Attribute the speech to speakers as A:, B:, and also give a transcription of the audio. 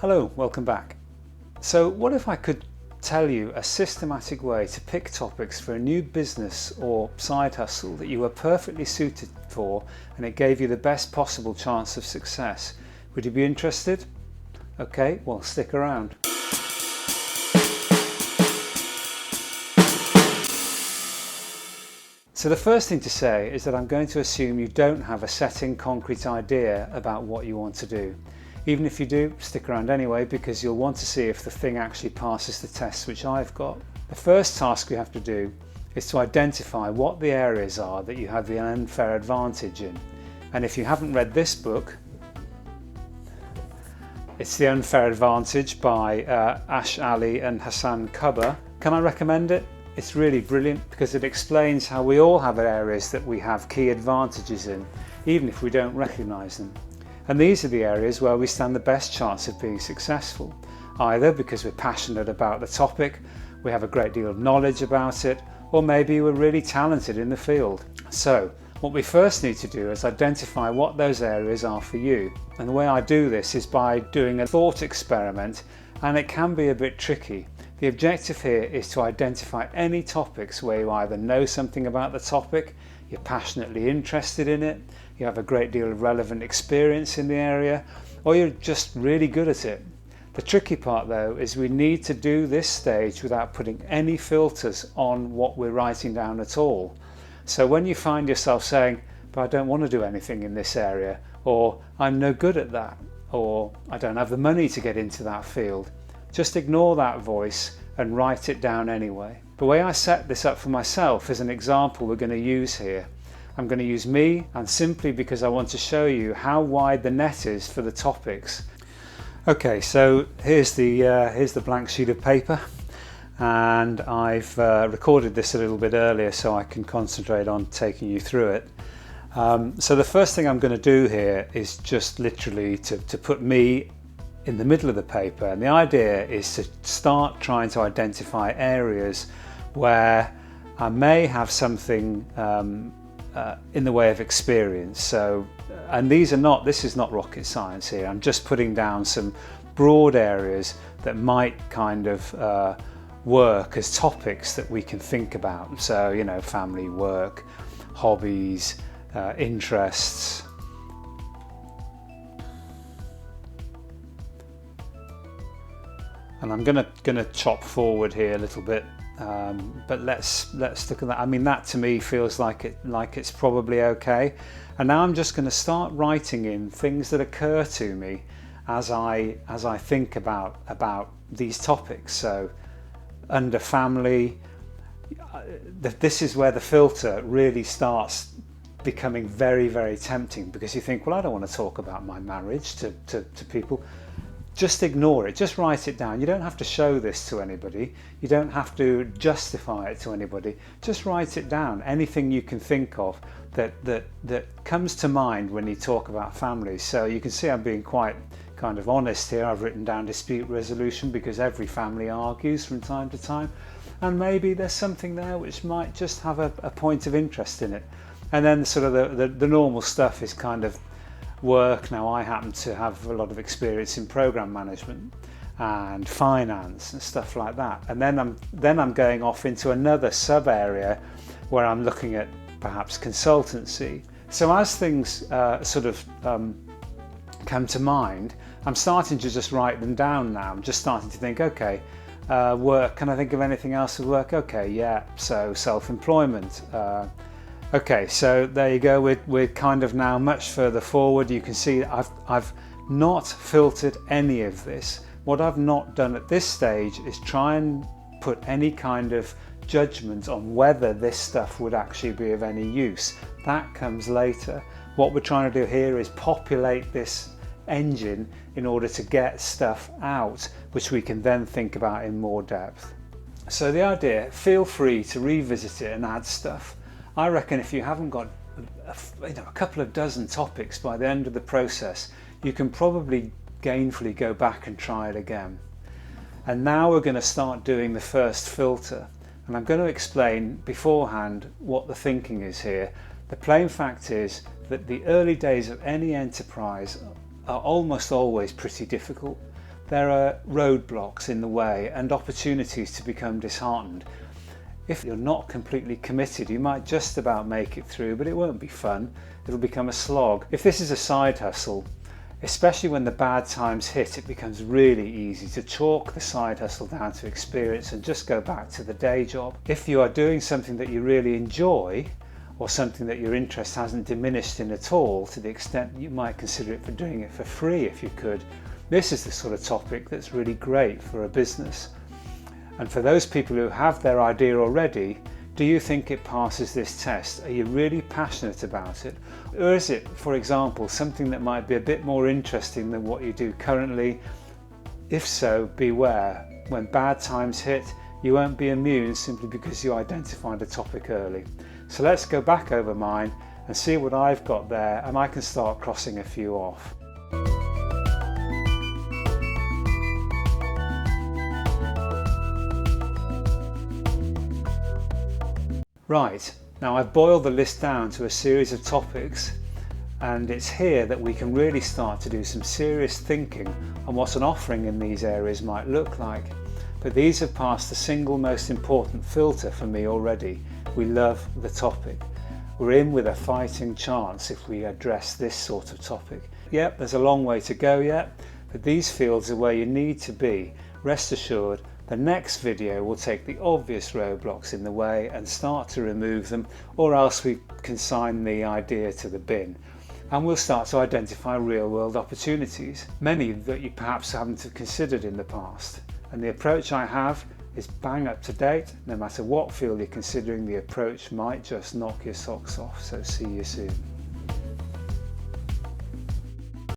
A: Hello, welcome back. So what if I could tell you a systematic way to pick topics for a new business or side hustle that you were perfectly suited for and it gave you the best possible chance of success? Would you be interested? Okay, well, stick around. So the first thing to say is that I'm going to assume you don't have a set in concrete idea about what you want to do. Even if you do, stick around anyway, because you'll want to see if the thing actually passes the tests which I've got. The first task we have to do is to identify what the areas are that you have the unfair advantage in. And if you haven't read this book, it's The Unfair Advantage by Ash Ali and Hassan Kubba. Can I recommend it? It's really brilliant because it explains how we all have areas that we have key advantages in, even if we don't recognise them. And these are the areas where we stand the best chance of being successful, either because we're passionate about the topic, we have a great deal of knowledge about it, or maybe we're really talented in the field. So what we first need to do is identify what those areas are for you. And the way I do this is by doing a thought experiment, and it can be a bit tricky. The objective here is to identify any topics where you either know something about the topic, you're passionately interested in it, you have a great deal of relevant experience in the area, or you're just really good at it. The tricky part though is we need to do this stage without putting any filters on what we're writing down at all. So when you find yourself saying, but I don't want to do anything in this area, or I'm no good at that, or I don't have the money to get into that field, just ignore that voice and write it down anyway. The way I set this up for myself is an example we're going to use here. I'm going to use me, and simply because I want to show you how wide the net is for the topics. Okay, so here's the blank sheet of paper, and I've recorded this a little bit earlier so I can concentrate on taking you through it. So the first thing I'm going to do here is just literally to put me in the middle of the paper, and the idea is to start trying to identify areas where I may have something in the way of experience. So, and this is not rocket science here, I'm just putting down some broad areas that might kind of work as topics that we can think about. So, you know, family, work, hobbies, interests. And I'm gonna chop forward here a little bit, but let's stick with that. I mean, that to me feels like it's probably okay. And now I'm just going to start writing in things that occur to me as I think about these topics. So under family, this is where the filter really starts becoming very, very tempting, because you think, well, I don't want to talk about my marriage to people. Just ignore it, just write it down. You don't have to show this to anybody, you don't have to justify it to anybody, just write it down. Anything you can think of that comes to mind when you talk about families. So you can see I'm being quite kind of honest here. I've written down dispute resolution because every family argues from time to time, and maybe there's something there which might just have a point of interest in it. And then sort of the normal stuff is kind of work. Now I happen to have a lot of experience in program management and finance and stuff like that, and then I'm going off into another sub area where I'm looking at perhaps consultancy. So as things come to mind, I'm starting to just write them down now. I'm just starting to think, okay, work, can I think of anything else with work? Okay, yeah, so self-employment. Okay, so there you go. We're kind of now much further forward. You can see I've not filtered any of this. What I've not done at this stage is try and put any kind of judgment on whether this stuff would actually be of any use. That comes later. What we're trying to do here is populate this engine in order to get stuff out which we can then think about in more depth. So the idea, feel free to revisit it and add stuff. I reckon if you haven't got a couple of dozen topics by the end of the process, you can probably gainfully go back and try it again. And now we're going to start doing the first filter, and I'm going to explain beforehand what the thinking is here. The plain fact is that the early days of any enterprise are almost always pretty difficult. there are roadblocks in the way and opportunities to become disheartened. If you're not completely committed, you might just about make it through, but it won't be fun. It'll become a slog. If this is a side hustle, especially when the bad times hit, it becomes really easy to chalk the side hustle down to experience and just go back to the day job. If you are doing something that you really enjoy, or something that your interest hasn't diminished in at all, to the extent that you might consider it for doing it for free if you could, this is the sort of topic that's really great for a business. And for those people who have their idea already, do you think it passes this test? Are you really passionate about it? Or is it, for example, something that might be a bit more interesting than what you do currently? If so, beware. When bad times hit, you won't be immune simply because you identified a topic early. So let's go back over mine and see what I've got there, and I can start crossing a few off. Right, now I've boiled the list down to a series of topics, and it's here that we can really start to do some serious thinking on what an offering in these areas might look like. But these have passed the single most important filter for me already. We love the topic. We're in with a fighting chance if we address this sort of topic. Yep, there's a long way to go yet, but these fields are where you need to be. Rest assured, the next video will take the obvious roadblocks in the way and start to remove them, or else we consign the idea to the bin. And we'll start to identify real-world opportunities, many that you perhaps haven't considered in the past. And the approach I have is bang up to date. No matter what field you're considering, the approach might just knock your socks off. So see you soon.